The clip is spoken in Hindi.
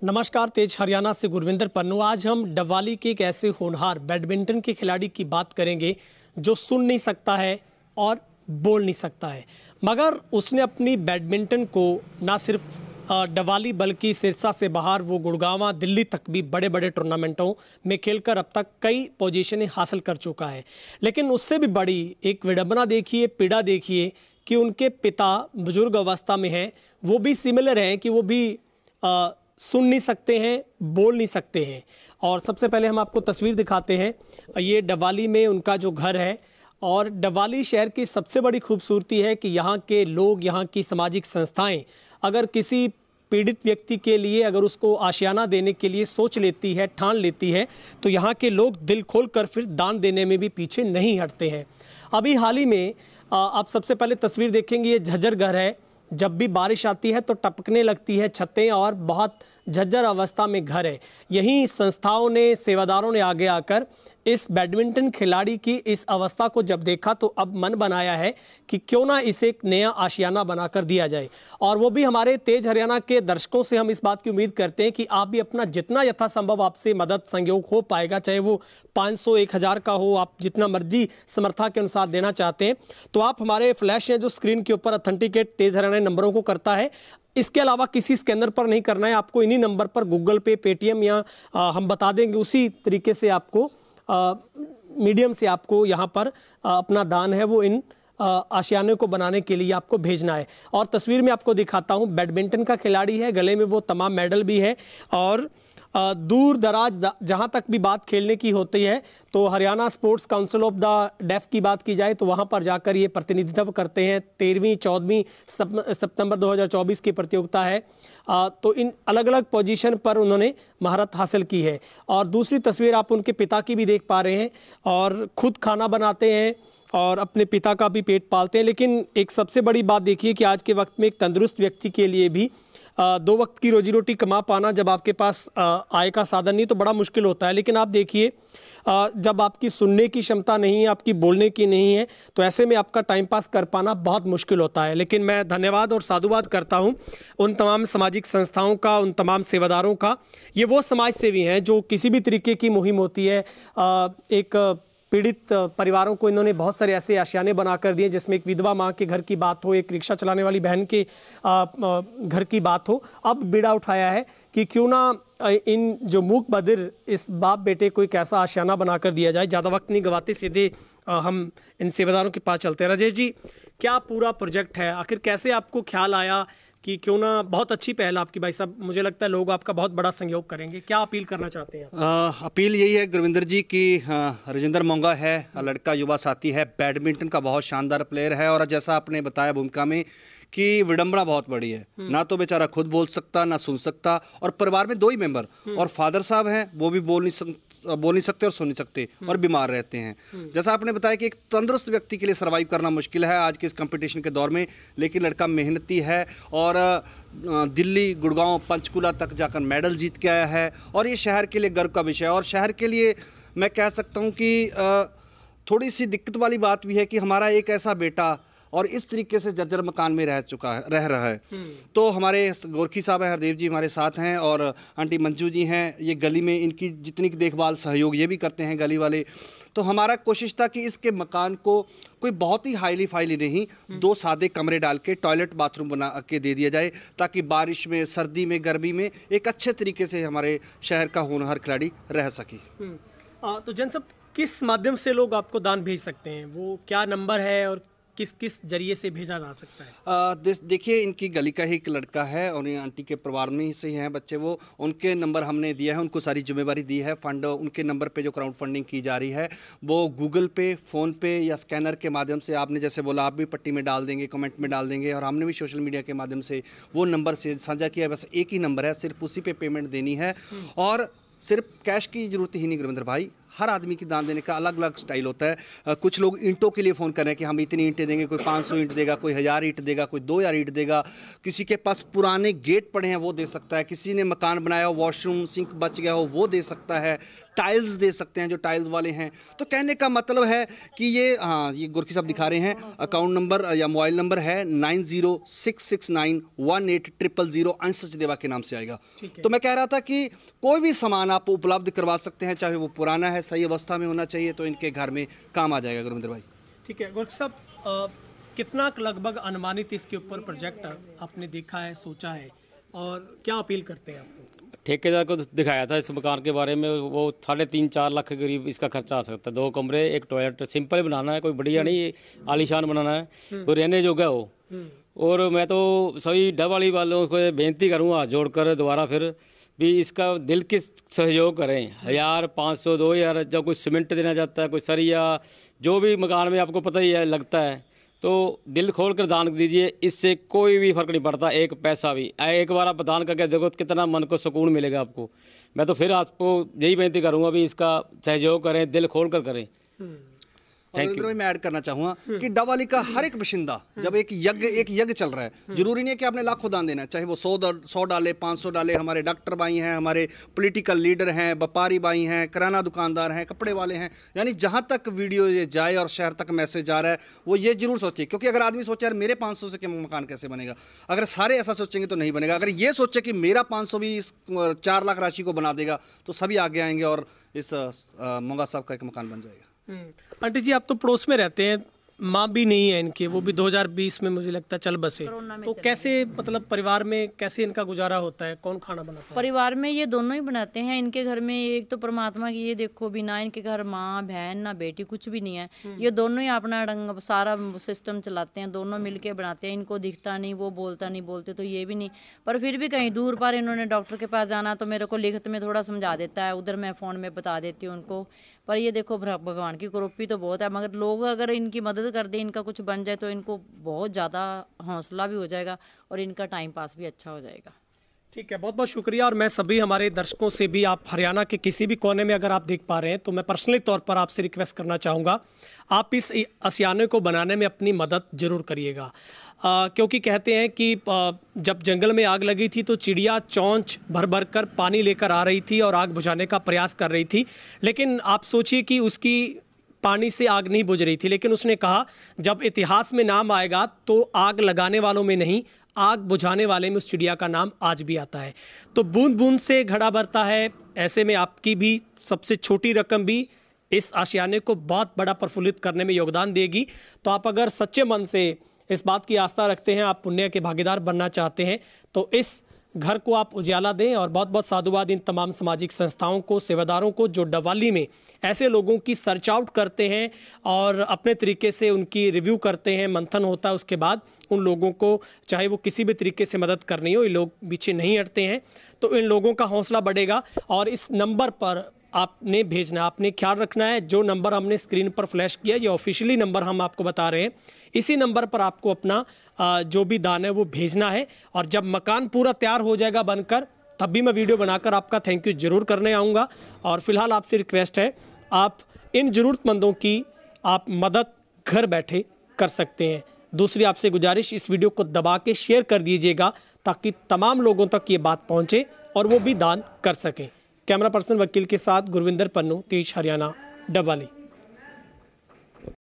नमस्कार, तेज हरियाणा से गुरविंदर पन्नू। आज हम डबवाली के एक ऐसे होनहार बैडमिंटन के खिलाड़ी की बात करेंगे जो सुन नहीं सकता है और बोल नहीं सकता है, मगर उसने अपनी बैडमिंटन को ना सिर्फ डबवाली बल्कि सिरसा से बाहर वो गुड़गांव दिल्ली तक भी बड़े बड़े टूर्नामेंटों में खेलकर अब तक कई पोजीशनें हासिल कर चुका है। लेकिन उससे भी बड़ी एक विडंबना देखिए, पीड़ा देखिए कि उनके पिता बुजुर्ग अवस्था में हैं, वो भी सिमिलर हैं कि वो भी सुन नहीं सकते हैं, बोल नहीं सकते हैं। और सबसे पहले हम आपको तस्वीर दिखाते हैं, ये डबवाली में उनका जो घर है। और डबवाली शहर की सबसे बड़ी खूबसूरती है कि यहाँ के लोग, यहाँ की सामाजिक संस्थाएं अगर किसी पीड़ित व्यक्ति के लिए अगर उसको आशियाना देने के लिए सोच लेती है, ठान लेती है, तो यहाँ के लोग दिल खोल कर फिर दान देने में भी पीछे नहीं हटते हैं। अभी हाल ही में आप सबसे पहले तस्वीर देखेंगे, ये झज्जर घर है। जब भी बारिश आती है तो टपकने लगती है छतें और बहुत झज्जर अवस्था में घर है। यहीं संस्थाओं ने, सेवादारों ने आगे आकर इस बैडमिंटन खिलाड़ी की इस अवस्था को जब देखा तो अब मन बनाया है कि क्यों ना इसे एक नया आशियाना बनाकर दिया जाए। और वो भी हमारे तेज हरियाणा के दर्शकों से हम इस बात की उम्मीद करते हैं कि आप भी अपना जितना यथासंभव आपसे मदद सहयोग हो पाएगा, चाहे वो 500 1000 का हो, आप जितना मर्जी समर्था के अनुसार देना चाहते हैं, तो आप हमारे फ्लैश हैं जो स्क्रीन के ऊपर ऑथेंटिकेट तेज हरियाणा नंबरों को करता है। इसके अलावा किसी स्कैनर पर नहीं करना है, आपको इन्हीं नंबर पर गूगल पे, पेटीएम या हम बता देंगे उसी तरीके से आपको मीडियम से आपको यहाँ पर अपना दान है वो इन आशियाने को बनाने के लिए आपको भेजना है। और तस्वीर में आपको दिखाता हूँ, बैडमिंटन का खिलाड़ी है, गले में वो तमाम मेडल भी है। और दूर दराज जहाँ तक भी बात खेलने की होती है तो Haryana sports council of the deaf की बात की जाए तो वहाँ पर जाकर ये प्रतिनिधित्व करते हैं। 13वीं-14वीं सितंबर 2024 की प्रतियोगिता है। तो इन अलग अलग पोजीशन पर उन्होंने महारत हासिल की है। और दूसरी तस्वीर आप उनके पिता की भी देख पा रहे हैं, और खुद खाना बनाते हैं और अपने पिता का भी पेट पालते हैं। लेकिन एक सबसे बड़ी बात देखिए कि आज के वक्त में एक तंदुरुस्त व्यक्ति के लिए भी 2 वक्त की रोजी रोटी कमा पाना, जब आपके पास आय का साधन नहीं तो बड़ा मुश्किल होता है। लेकिन आप देखिए, जब आपकी सुनने की क्षमता नहीं है, आपकी बोलने की नहीं है, तो ऐसे में आपका टाइम पास कर पाना बहुत मुश्किल होता है। लेकिन मैं धन्यवाद और साधुवाद करता हूं उन तमाम सामाजिक संस्थाओं का, उन तमाम सेवादारों का। ये वो समाज सेवी हैं जो किसी भी तरीके की मुहिम होती है, एक पीड़ित परिवारों को इन्होंने बहुत सारे ऐसे आशियाने बनाकर दिए, जिसमें एक विधवा माँ के घर की बात हो, एक रिक्शा चलाने वाली बहन के घर की बात हो। अब बीड़ा उठाया है कि क्यों ना इन जो मूक बधिर इस बाप बेटे को एक ऐसा आशियाना बनाकर दिया जाए। ज़्यादा वक्त नहीं गवाते, सीधे हम इन सेवादारों के पास चलते हैं। राजेश जी, क्या पूरा प्रोजेक्ट है, आखिर कैसे आपको ख्याल आया कि क्यों ना, बहुत अच्छी पहल आपकी भाई साहब, मुझे लगता है लोग आपका बहुत बड़ा सहयोग करेंगे। क्या अपील करना चाहते हैं? अपील यही है गुरविंदर जी कि राजेंद्र मोंगा है, लड़का युवा साथी है, बैडमिंटन का बहुत शानदार प्लेयर है। और जैसा आपने बताया भूमिका में कि विडंबना बहुत बड़ी है, ना तो बेचारा खुद बोल सकता, ना सुन सकता, और परिवार में 2 ही मेंबर, और फादर साहब हैं वो भी बोल नहीं सकते और सुन नहीं सकते और बीमार रहते हैं। जैसा आपने बताया कि एक तंदुरुस्त व्यक्ति के लिए सर्वाइव करना मुश्किल है आज के इस कंपटीशन के दौर में, लेकिन लड़का मेहनती है और दिल्ली, गुड़गांव, पंचकुला तक जाकर मेडल जीत के आया है। और ये शहर के लिए गर्व का विषय है। और शहर के लिए मैं कह सकता हूँ कि थोड़ी सी दिक्कत वाली बात भी है कि हमारा एक ऐसा बेटा और इस तरीके से जर्जर मकान में रह रहा है। तो हमारे गोरखी साहब हैं, हरदेव जी हमारे साथ हैं, और आंटी मंजू जी हैं, ये गली में इनकी जितनी देखभाल सहयोग ये भी करते हैं गली वाले। तो हमारा कोशिश था कि इसके मकान को कोई बहुत ही हाईली फाइली नहीं, 2 सादे कमरे डाल के टॉयलेट बाथरूम बना के दे दिया जाए, ताकि बारिश में, सर्दी में, गर्मी में एक अच्छे तरीके से हमारे शहर का होनहार खिलाड़ी रह सके। तो जन सब किस माध्यम से लोग आपको दान भेज सकते हैं, वो क्या नंबर है और किस किस जरिए से भेजा जा सकता है? देखिए, इनकी गली का ही एक लड़का है और ये आंटी के परिवार में ही से हैं बच्चे, वो उनके नंबर हमने दिया है, उनको सारी जिम्मेवारी दी है। फंड उनके नंबर पे जो क्राउड फंडिंग की जा रही है वो गूगल पे, फ़ोन पे या स्कैनर के माध्यम से, आपने जैसे बोला आप भी पट्टी में डाल देंगे, कमेंट में डाल देंगे, और हमने भी सोशल मीडिया के माध्यम से वो नंबर से साझा किया है। बस एक ही नंबर है, सिर्फ उसी पे पेमेंट देनी है, और सिर्फ कैश की जरूरत ही नहीं गुरविंदर भाई, हर आदमी की दान देने का अलग अलग स्टाइल होता है। कुछ लोग ईंटों के लिए फ़ोन कर रहे हैं कि हम इतनी ईंटें देंगे, कोई 500 ईंट देगा, कोई 1000 ईंट देगा, कोई 2000 ईंट देगा। किसी के पास पुराने गेट पड़े हैं वो दे सकता है, किसी ने मकान बनाया हो, वॉशरूम सिंक बच गया हो वो दे सकता है, टाइल्स दे सकते हैं जो टाइल्स वाले हैं। तो कहने का मतलब है कि ये गोरखी साहब दिखा रहे हैं, अकाउंट नंबर या मोबाइल नंबर है 9066918000, अंश सचदेवा के नाम से आएगा। तो मैं कह रहा था कि कोई भी सामान आप उपलब्ध करवा सकते हैं, चाहे वो पुराना है, सही अवस्था में होना चाहिए, तो इनके घर में काम आ जाएगा गुरविंदर भाई। ठीक है गोरखी साहब, कितना लगभग अनुमानित इसके ऊपर प्रोजेक्ट आपने देखा है, सोचा है, और क्या अपील करते हैं आप? ठेकेदार को दिखाया था इस मकान के बारे में, वो 3.5-4 लाख के करीब इसका खर्चा आ सकता है। 2 कमरे, 1 टॉयलेट, सिंपल बनाना है, कोई बढ़िया नहीं आलीशान बनाना है, कोई रहने जोगा हो। और मैं तो सभी डबवाली वालों को बेनती करूँगा हाथ जोड़कर दोबारा फिर भी इसका दिल के सहयोग करें। 1000, 500, 2000, जब कोई सीमेंट देना चाहता है, कोई सरिया, जो भी मकान में आपको पता ही है लगता है, तो दिल खोल कर दान दीजिए, इससे कोई भी फर्क नहीं पड़ता, एक पैसा भी। एक बार आप दान करके देखो कितना मन को सुकून मिलेगा आपको। मैं तो फिर आपको यही बेनती करूंगा भी इसका सहयोग करें, दिल खोल कर करें। Thank you. मैं ऐड करना चाहूँगा कि डबवाली का हर एक बाशिंदा, जब एक यज्ञ चल रहा है, जरूरी नहीं है कि आपने लाखों दान देना है, चाहे वो 100 डाले, 500 डाले। हमारे डॉक्टर भाई हैं, हमारे पॉलिटिकल लीडर हैं, व्यापारी भाई हैं, किराना दुकानदार हैं, कपड़े वाले हैं, यानी जहाँ तक वीडियो ये जाए और शहर तक मैसेज जा रहा है, वो ये जरूर सोचे। क्योंकि अगर आदमी सोचे यार मेरे 500 से मकान कैसे बनेगा, अगर सारे ऐसा सोचेंगे तो नहीं बनेगा। अगर ये सोचे कि मेरा 500 भी इस 4 लाख राशि को बना देगा, तो सभी आगे आएंगे और इस मोंगा साहब का एक मकान बन जाएगा। आंटी जी, आप तो पड़ोस में रहते हैं, माँ भी नहीं है इनके, वो भी 2020 में मुझे लगता है चल बसे, तो कैसे मतलब परिवार में कैसे इनका गुजारा होता है, कौन खाना बनाता है? परिवार में ये दोनों ही बनाते हैं। इनके घर में एक तो परमात्मा की ये देखो, बिना इनके घर माँ बहन ना बेटी कुछ भी नहीं है, ये दोनों ही अपना ढंग सारा सिस्टम चलाते हैं, दोनों मिलके बनाते हैं। इनको दिखता नहीं, वो बोलता नहीं, बोलते तो ये भी नहीं, पर फिर भी कहीं दूर पर इन्होंने डॉक्टर के पास जाना तो मेरे को लिखत में थोड़ा समझा देता है, उधर मैं फ़ोन में बता देती हूँ उनको। पर ये देखो भगवान की कृपा तो बहुत है, मगर लोग अगर इनकी मदद कर दें, इनका कुछ बन जाए, तो इनको बहुत ज़्यादा हौसला भी हो जाएगा और इनका टाइम पास भी अच्छा हो जाएगा। ठीक है, बहुत बहुत शुक्रिया। और मैं सभी हमारे दर्शकों से भी, आप हरियाणा के किसी भी कोने में अगर आप देख पा रहे हैं, तो मैं पर्सनली तौर पर आपसे रिक्वेस्ट करना चाहूँगा, आप इस आशियाने को बनाने में अपनी मदद जरूर करिएगा। क्योंकि कहते हैं कि जब जंगल में आग लगी थी तो चिड़िया चोंच भर भर कर पानी लेकर आ रही थी और आग बुझाने का प्रयास कर रही थी, लेकिन आप सोचिए कि उसकी पानी से आग नहीं बुझ रही थी, लेकिन उसने कहा जब इतिहास में नाम आएगा तो आग लगाने वालों में नहीं, आग बुझाने वाले में उस चिड़िया का नाम आज भी आता है। तो बूंद बूंद से घड़ा भरता है, ऐसे में आपकी भी सबसे छोटी रकम भी इस आशियाने को बहुत बड़ा प्रफुल्लित करने में योगदान देगी। तो आप अगर सच्चे मन से इस बात की आस्था रखते हैं, आप पुण्य के भागीदार बनना चाहते हैं, तो इस घर को आप उजाला दें। और बहुत बहुत साधुवाद इन तमाम सामाजिक संस्थाओं को, सेवादारों को, जो डबवाली में ऐसे लोगों की सर्च आउट करते हैं और अपने तरीके से उनकी रिव्यू करते हैं, मंथन होता है, उसके बाद उन लोगों को चाहे वो किसी भी तरीके से मदद करनी हो, ये लोग पीछे नहीं हटते हैं। तो इन लोगों का हौसला बढ़ेगा। और इस नंबर पर आपने भेजना, आपने ख्याल रखना है, जो नंबर हमने स्क्रीन पर फ्लैश किया, ये ऑफिशियली नंबर हम आपको बता रहे हैं, इसी नंबर पर आपको अपना जो भी दान है वो भेजना है। और जब मकान पूरा तैयार हो जाएगा बनकर, तब भी मैं वीडियो बनाकर आपका थैंक यू जरूर करने आऊँगा। और फिलहाल आपसे रिक्वेस्ट है, आप इन ज़रूरतमंदों की आप मदद घर बैठे कर सकते हैं। दूसरी आपसे गुजारिश, इस वीडियो को दबा के शेयर कर दीजिएगा ताकि तमाम लोगों तक ये बात पहुँचे और वो भी दान कर सकें। कैमरा पर्सन वकील के साथ गुरविंदर पन्नू, तेज हरियाणा, डबवाली।